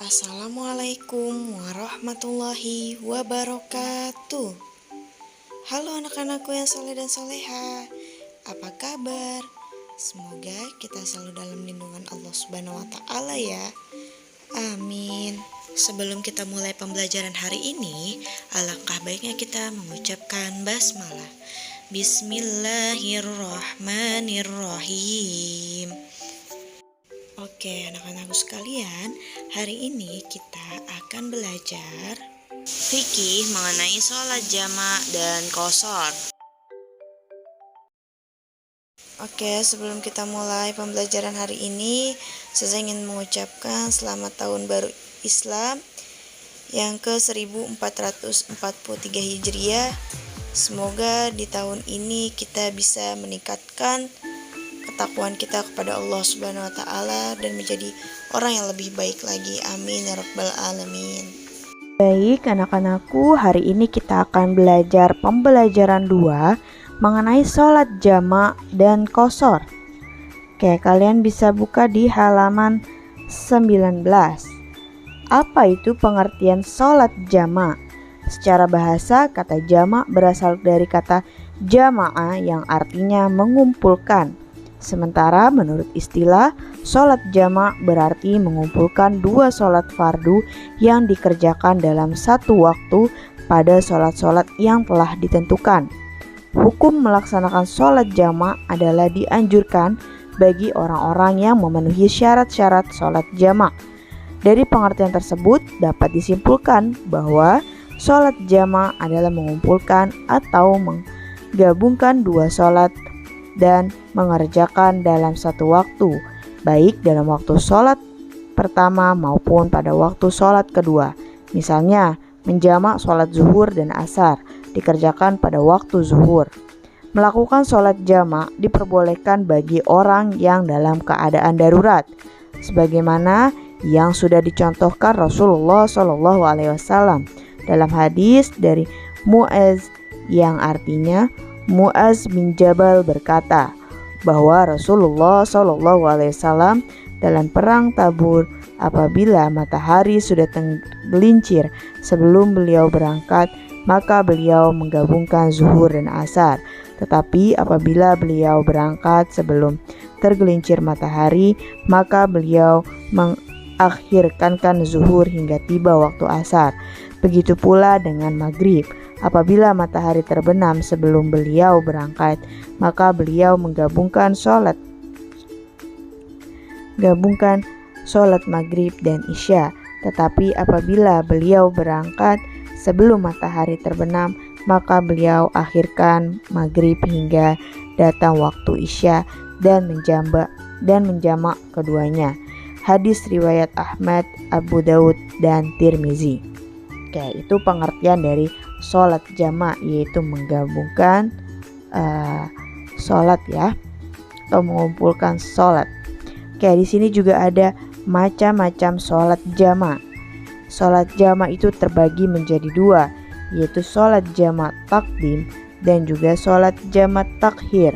Assalamualaikum warahmatullahi wabarakatuh. Halo anak-anakku yang soleh dan soleha, apa kabar? Semoga kita selalu dalam lindungan Allah Subhanahu wa Ta'ala ya. Amin. Sebelum kita mulai pembelajaran hari ini, alangkah baiknya kita mengucapkan basmalah. Bismillahirrahmanirrahim. Oke, anak-anakku sekalian, hari ini kita akan belajar fikih mengenai sholat jamak dan qashar. Oke, sebelum kita mulai pembelajaran hari ini, saya ingin mengucapkan selamat tahun baru Islam yang ke-1443 Hijriah. Semoga di tahun ini kita bisa meningkatkan ketakwaan kita kepada Allah Subhanahu wa Ta'ala dan menjadi orang yang lebih baik lagi. Amin ya rabbal alamin. Baik anak-anakku, hari ini kita akan belajar pembelajaran 2 mengenai sholat jamak dan qashar. Oke, kalian bisa buka di halaman 19. Apa itu pengertian sholat jamak? Secara bahasa, kata jamak berasal dari kata jama'ah yang artinya mengumpulkan. Sementara menurut istilah, sholat jamak berarti mengumpulkan dua sholat fardu yang dikerjakan dalam satu waktu pada sholat-sholat yang telah ditentukan. Hukum melaksanakan sholat jamak adalah dianjurkan bagi orang-orang yang memenuhi syarat-syarat sholat jamak. Dari pengertian tersebut dapat disimpulkan bahwa sholat jamak adalah mengumpulkan atau menggabungkan dua sholat dan mengerjakan dalam satu waktu, baik dalam waktu sholat pertama maupun pada waktu sholat kedua. Misalnya, menjamak sholat zuhur dan asar dikerjakan pada waktu zuhur. Melakukan sholat jamak diperbolehkan bagi orang yang dalam keadaan darurat, sebagaimana yang sudah dicontohkan Rasulullah SAW dalam hadis dari Mu'az yang artinya Mu'az bin Jabal berkata bahwa Rasulullah SAW dalam perang Tabur apabila matahari sudah tergelincir sebelum beliau berangkat, maka beliau menggabungkan zuhur dan asar. Tetapi apabila beliau berangkat sebelum tergelincir matahari, maka beliau mengakhirkan zuhur hingga tiba waktu asar. Begitu pula dengan maghrib. Apabila matahari terbenam sebelum beliau berangkat, maka beliau menggabungkan sholat maghrib dan isya. Tetapi apabila beliau berangkat sebelum matahari terbenam, maka beliau akhirkan maghrib hingga datang waktu isya dan menjamak keduanya. Hadis riwayat Ahmad, Abu Daud, dan Tirmizi. Oke, itu pengertian dari sholat jamak, yaitu menggabungkan sholat ya, atau mengumpulkan sholat. Oke, di sini juga ada macam-macam sholat jamak. Sholat jamak itu terbagi menjadi dua, yaitu sholat jamak takdim dan juga sholat jamak takhir.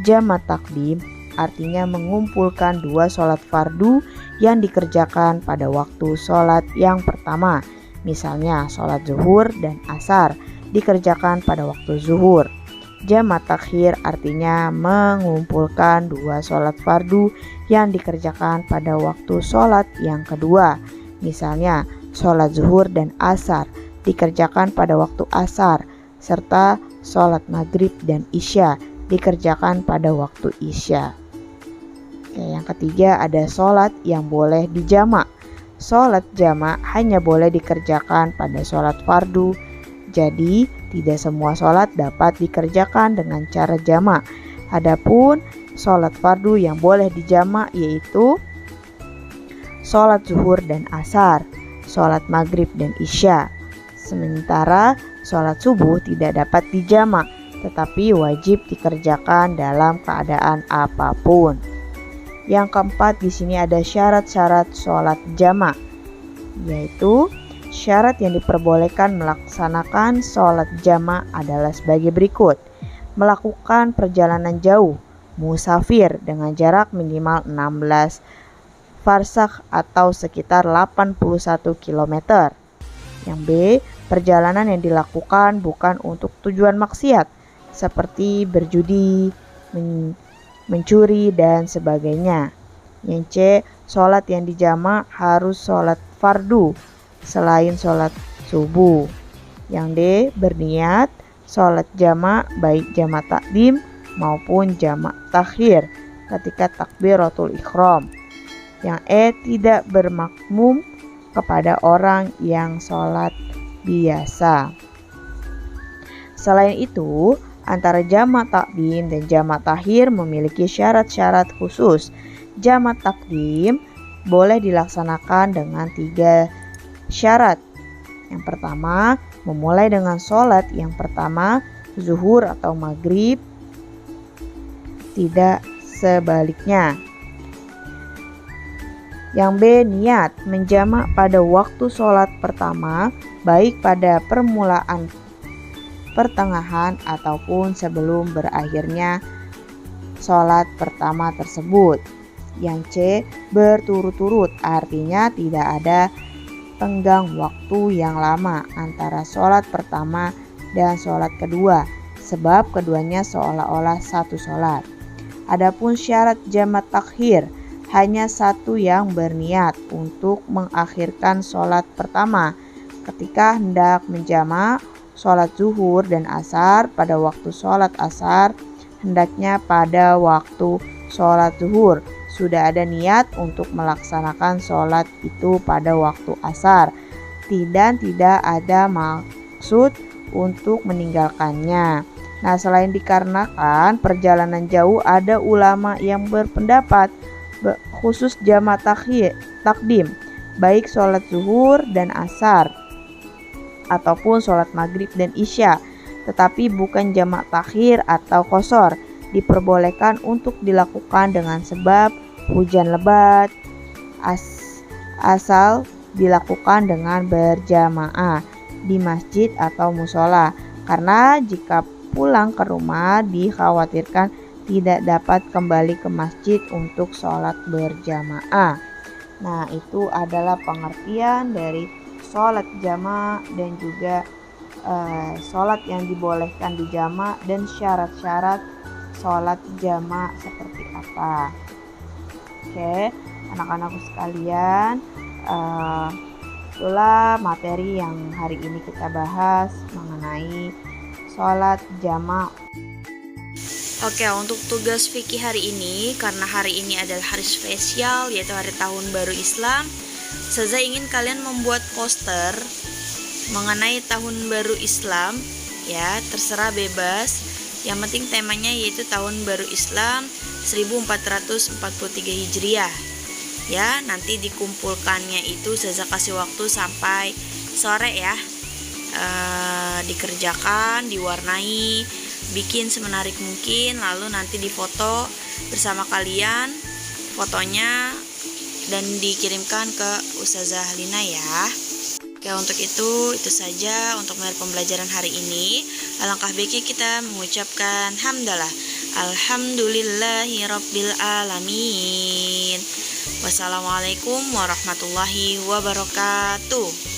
Jamak takdim artinya mengumpulkan dua sholat fardu yang dikerjakan pada waktu sholat yang pertama. Misalnya sholat zuhur dan asar dikerjakan pada waktu zuhur. Jamak takhir artinya mengumpulkan dua sholat fardu yang dikerjakan pada waktu sholat yang kedua. Misalnya sholat zuhur dan asar dikerjakan pada waktu asar, serta sholat maghrib dan isya dikerjakan pada waktu isya. Oke, yang ketiga ada sholat yang boleh dijamak. Sholat jamak hanya boleh dikerjakan pada sholat fardu, jadi tidak semua sholat dapat dikerjakan dengan cara jamak. Adapun sholat fardu yang boleh dijamak yaitu sholat zuhur dan asar, sholat maghrib dan isya. Sementara sholat subuh tidak dapat dijamak, tetapi wajib dikerjakan dalam keadaan apapun. Yang keempat, di sini ada syarat-syarat sholat jamak, yaitu syarat yang diperbolehkan melaksanakan sholat jamak adalah sebagai berikut. Melakukan perjalanan jauh, musafir dengan jarak minimal 16 farsakh atau sekitar 81 km. Yang B, perjalanan yang dilakukan bukan untuk tujuan maksiat seperti berjudi, mencuri, dan sebagainya. Yang C, sholat yang dijamak harus sholat fardu selain sholat subuh. Yang D, berniat sholat jamak baik jamak takdim maupun jamak takhir ketika takbiratul ihram. Yang E, tidak bermakmum kepada orang yang sholat biasa. Selain itu, antara jamak takdim dan jamak takhir memiliki syarat-syarat khusus. Jamak takdim boleh dilaksanakan dengan 3 syarat. Yang pertama, memulai dengan sholat yang pertama, zuhur atau maghrib, tidak sebaliknya. Yang B, niat menjamak pada waktu sholat pertama, baik pada permulaan, pertengahan, ataupun sebelum berakhirnya sholat pertama tersebut. Yang C, berturut-turut, artinya tidak ada tenggang waktu yang lama antara sholat pertama dan sholat kedua, sebab keduanya seolah-olah satu sholat. Adapun syarat jamak takhir, hanya satu yang berniat untuk mengakhirkan sholat pertama ketika hendak menjamak sholat zuhur dan asar pada waktu sholat asar, hendaknya pada waktu sholat zuhur sudah ada niat untuk melaksanakan sholat itu pada waktu asar, dan tidak ada maksud untuk meninggalkannya. Nah, selain dikarenakan perjalanan jauh, ada ulama yang berpendapat khusus jamak takdim, baik sholat zuhur dan asar ataupun sholat maghrib dan isya, tetapi bukan jamak takhir atau qashar, diperbolehkan untuk dilakukan dengan sebab hujan lebat, asal dilakukan dengan berjamaah di masjid atau musola, karena jika pulang ke rumah dikhawatirkan tidak dapat kembali ke masjid untuk sholat berjamaah. Nah, itu adalah pengertian dari sholat jamak dan juga sholat yang dibolehkan di jamak dan syarat-syarat sholat jamak seperti apa. Oke, anak-anakku sekalian, itulah materi yang hari ini kita bahas mengenai sholat jamak. Oke, untuk tugas fikih hari ini, karena hari ini adalah hari spesial yaitu hari tahun baru Islam, Ustazah ingin kalian membuat poster mengenai tahun baru Islam, ya, terserah bebas. Yang penting temanya yaitu tahun baru Islam 1443 Hijriah. Ya, nanti dikumpulkannya itu Ustazah kasih waktu sampai sore ya. Dikerjakan, diwarnai, bikin semenarik mungkin, lalu nanti difoto bersama kalian fotonya dan dikirimkan ke Ustazah Lina ya. Oke, untuk itu saja untuk materi pembelajaran hari ini. Alangkah baiknya kita mengucapkan hamdalah, alhamdulillahirabbil alamin. Wassalamualaikum warahmatullahi wabarakatuh.